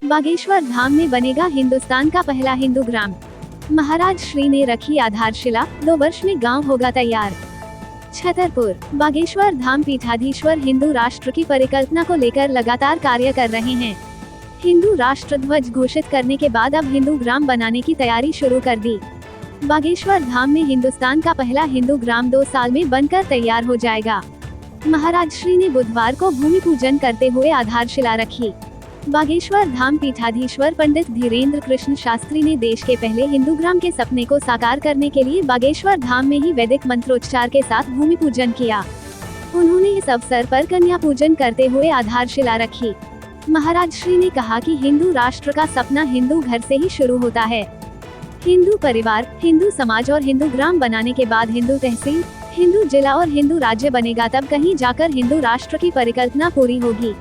बागेश्वर धाम में बनेगा हिंदुस्तान का पहला हिंदू ग्राम। महाराज श्री ने रखी आधारशिला, 2 वर्ष में गांव होगा तैयार। छतरपुर बागेश्वर धाम पीठाधीश्वर हिंदू राष्ट्र की परिकल्पना को लेकर लगातार कार्य कर रहे हैं। हिंदू राष्ट्र ध्वज घोषित करने के बाद अब हिंदू ग्राम बनाने की तैयारी शुरू कर दी। बागेश्वर धाम में हिंदुस्तान का पहला हिंदू ग्राम 2 साल में बनकर तैयार हो जाएगा। महाराज श्री ने बुधवार को भूमि पूजन करते हुए आधारशिला रखी। बागेश्वर धाम पीठाधीश्वर पंडित धीरेन्द्र कृष्ण शास्त्री ने देश के पहले हिंदू ग्राम के सपने को साकार करने के लिए बागेश्वर धाम में ही वैदिक मंत्रोच्चार के साथ भूमि पूजन किया। उन्होंने इस अवसर पर कन्या पूजन करते हुए आधारशिला रखी। महाराज श्री ने कहा कि हिंदू राष्ट्र का सपना हिंदू घर से ही शुरू होता है। हिंदू परिवार, हिंदू समाज और हिंदू ग्राम बनाने के बाद हिंदू तहसील, हिंदू जिला और हिंदू राज्य बनेगा, तब कहीं जाकर हिंदू राष्ट्र की परिकल्पना पूरी होगी।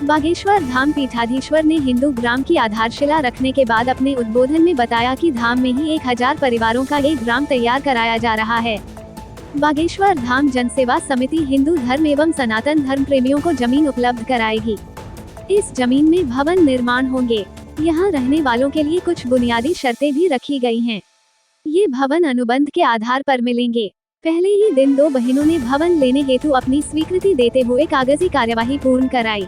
बागेश्वर धाम पीठाधीश्वर ने हिंदू ग्राम की आधारशिला रखने के बाद अपने उद्बोधन में बताया कि धाम में ही 1000 परिवारों का एक ग्राम तैयार कराया जा रहा है। बागेश्वर धाम जनसेवा समिति हिंदू धर्म एवं सनातन धर्म प्रेमियों को जमीन उपलब्ध कराएगी। इस जमीन में भवन निर्माण होंगे। यहाँ रहने वालों के लिए कुछ बुनियादी शर्तें भी रखी गई हैं। ये भवन अनुबंध के आधार पर मिलेंगे। पहले ही दिन 2 बहनों ने भवन लेने हेतु अपनी स्वीकृति देते हुए कागजी कार्यवाही पूर्ण कराई।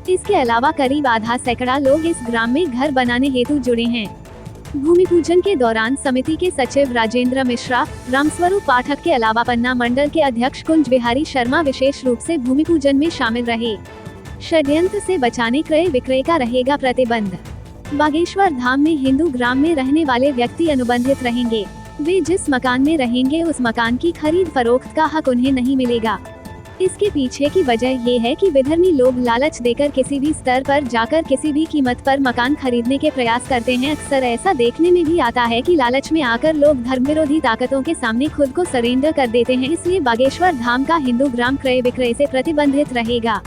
इसके अलावा करीब आधा सैकड़ा लोग इस ग्राम में घर बनाने हेतु जुड़े हैं। भूमि पूजन के दौरान समिति के सचिव राजेंद्र मिश्रा, रामस्वरूप पाठक के अलावा पन्ना मंडल के अध्यक्ष कुंज बिहारी शर्मा विशेष रूप से भूमि पूजन में शामिल रहे। षड्यंत्र से बचाने क्रय विक्रय का रहेगा प्रतिबंध। बागेश्वर धाम में हिंदू ग्राम में रहने वाले व्यक्ति अनुबंधित रहेंगे। वे जिस मकान में रहेंगे उस मकान की खरीद फरोख्त का हक उन्हें नहीं मिलेगा। इसके पीछे की वजह ये है कि विधर्मी लोग लालच देकर किसी भी स्तर पर जाकर किसी भी कीमत पर मकान खरीदने के प्रयास करते हैं। अक्सर ऐसा देखने में भी आता है कि लालच में आकर लोग धर्म विरोधी ताकतों के सामने खुद को सरेंडर कर देते हैं। इसलिए बागेश्वर धाम का हिंदू ग्राम क्रय विक्रय से प्रतिबंधित रहेगा।